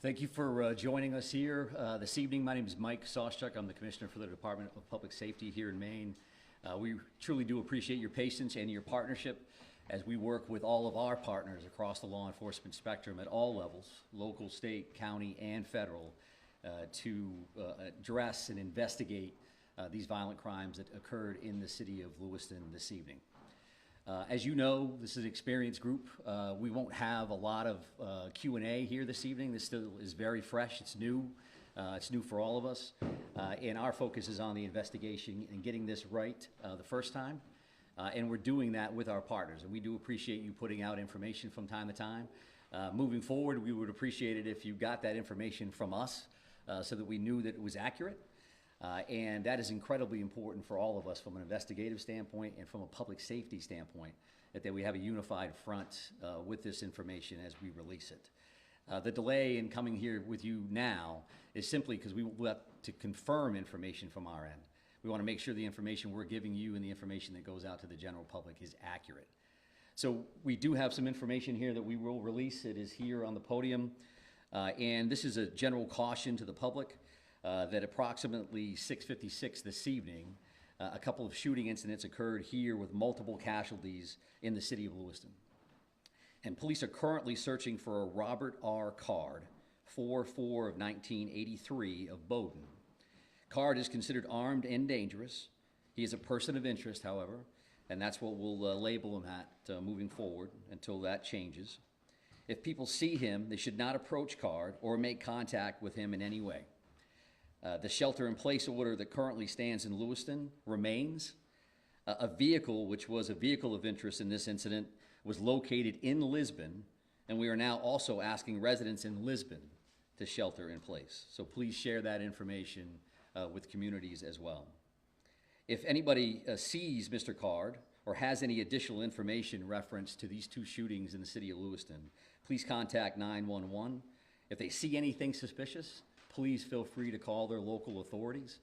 Thank you for joining us here this evening. My name is Mike Sawchuk. I'm the Commissioner for the Department of Public Safety here in Maine. We truly do appreciate your patience and your partnership as we work with all of our partners across the law enforcement spectrum at all levels, local, state, county, and federal, to address and investigate these violent crimes that occurred in the city of Lewiston this evening. As you know, this is an experienced group. We won't have a lot of Q&A here this evening. This still is very fresh. It's new. It's new for all of us. And our focus is on the investigation and getting this right the first time. And we're doing that with our partners. And we do appreciate you putting out information from time to time. Moving forward, we would appreciate it if you got that information from us so that we knew that it was accurate. And that is incredibly important for all of us from an investigative standpoint and from a public safety standpoint, that we have a unified front with this information as we release it. The delay in coming here with you now is simply because we want to confirm information from our end. We want to make sure the information we're giving you and the information that goes out to the general public is accurate. So we do have some information here that we will release. It is here on the podium. And this is a general caution to the public. That approximately 6:56 this evening, a couple of shooting incidents occurred here with multiple casualties in the city of Lewiston. And police are currently searching for a Robert R. Card, 4/4 of 1983 of Bowdoin. Card is considered armed and dangerous. He is a person of interest, however, and that's what we'll label him at moving forward until that changes. If people see him, they should not approach Card or make contact with him in any way. The shelter-in-place order that currently stands in Lewiston remains. A vehicle, which was a vehicle of interest in this incident, was located in Lisbon, and we are now also asking residents in Lisbon to shelter in place. So please share that information with communities as well. If anybody sees Mr. Card or has any additional information reference to these two shootings in the city of Lewiston, please contact 911. If they see anything suspicious, please feel free to call their local authorities.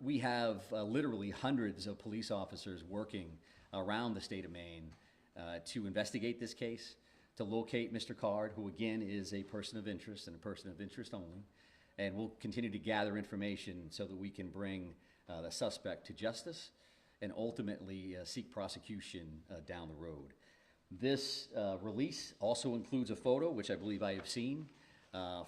We have literally hundreds of police officers working around the state of Maine to investigate this case, to locate Mr. Card, who again is a person of interest and a person of interest only. And we'll continue to gather information so that we can bring the suspect to justice and ultimately seek prosecution down the road. This release also includes a photo, which I believe I have seen,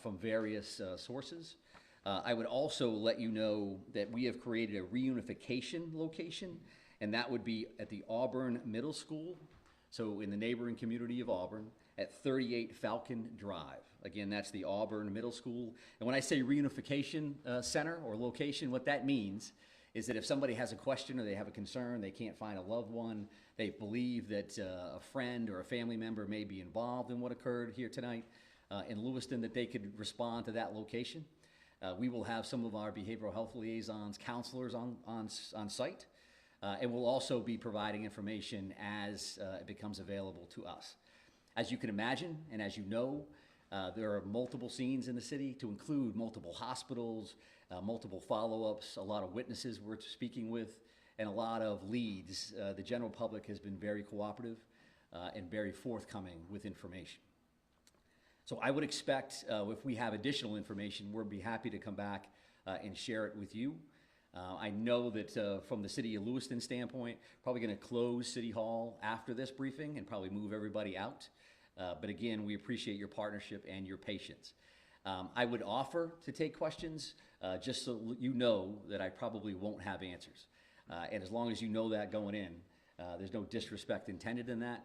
from various sources. I would also let you know that we have created a reunification location, and that would be at the Auburn Middle School, so in the neighboring community of Auburn, at 38 Falcon Drive. Again, that's the Auburn Middle School. And when I say reunification center or location, what that means is that if somebody has a question or they have a concern, they can't find a loved one, they believe that a friend or a family member may be involved in what occurred here tonight, in Lewiston, that they could respond to that location. We will have some of our behavioral health liaisons, counselors on site, and we'll also be providing information as it becomes available to us. As you can imagine, and as you know, there are multiple scenes in the city to include multiple hospitals, multiple follow-ups, a lot of witnesses we're speaking with, and a lot of leads. The general public has been very cooperative and very forthcoming with information. So I would expect if we have additional information, we'll be happy to come back and share it with you. I know that from the city of Lewiston standpoint, probably going to close City Hall after this briefing and probably move everybody out. But again, we appreciate your partnership and your patience. I would offer to take questions just so you know that I probably won't have answers. And as long as you know that going in, there's no disrespect intended in that.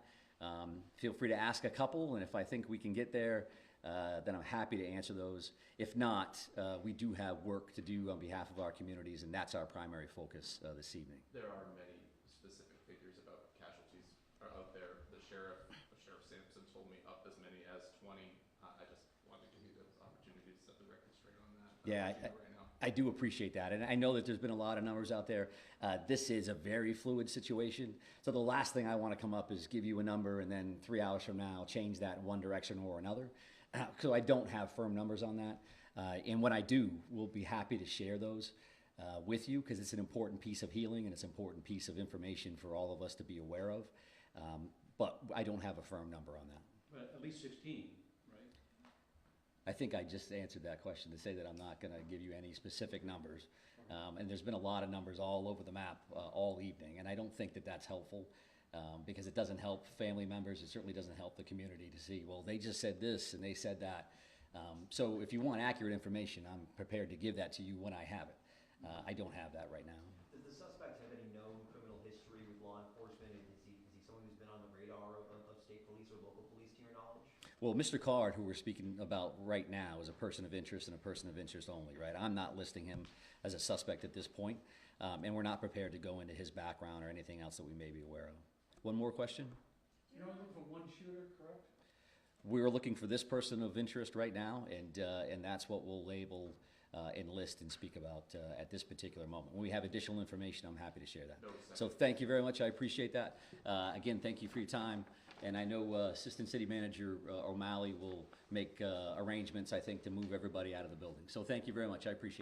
Feel free to ask a couple, and if I think we can get there, then I'm happy to answer those. If not, we do have work to do on behalf of our communities, and that's our primary focus this evening. There are many specific figures about casualties are out there. Sheriff Sampson told me up as many as 20. I just wanted to give you the opportunity to set the record straight on that. Yeah, I do appreciate that, and I know that there's been a lot of numbers out there. This is a very fluid situation, so the last thing I want to come up is give you a number and then 3 hours from now change that in one direction or another. So I don't have firm numbers on that, and when I do, we'll be happy to share those with you, because it's an important piece of healing and it's an important piece of information for all of us to be aware of, but I don't have a firm number on that. But at least 16, right? think I just answered that question to say that I'm not going to give you any specific numbers. And there's been a lot of numbers all over the map all evening, and I don't think that that's helpful because it doesn't help family members. It certainly doesn't help the community to see, well, they just said this and they said that. So if you want accurate information, I'm prepared to give that to you when I have it. I don't have that right now. Does the suspect have any known criminal history with law enforcement? And is he someone who's been on the radar of state police or local police, to your knowledge? Well, Mr. Card, who we're speaking about right now, is a person of interest and a person of interest only, right? I'm not listing him as a suspect at this point, and we're not prepared to go into his background or anything else that we may be aware of. One more question? You're only looking for one shooter, correct? We're looking for this person of interest right now, and that's what we'll label and list and speak about at this particular moment. When we have additional information, I'm happy to share that. So thank you very much. I appreciate that. Again, thank you for your time. And I know Assistant City Manager O'Malley will make arrangements, I think, to move everybody out of the building. So thank you very much. I appreciate it.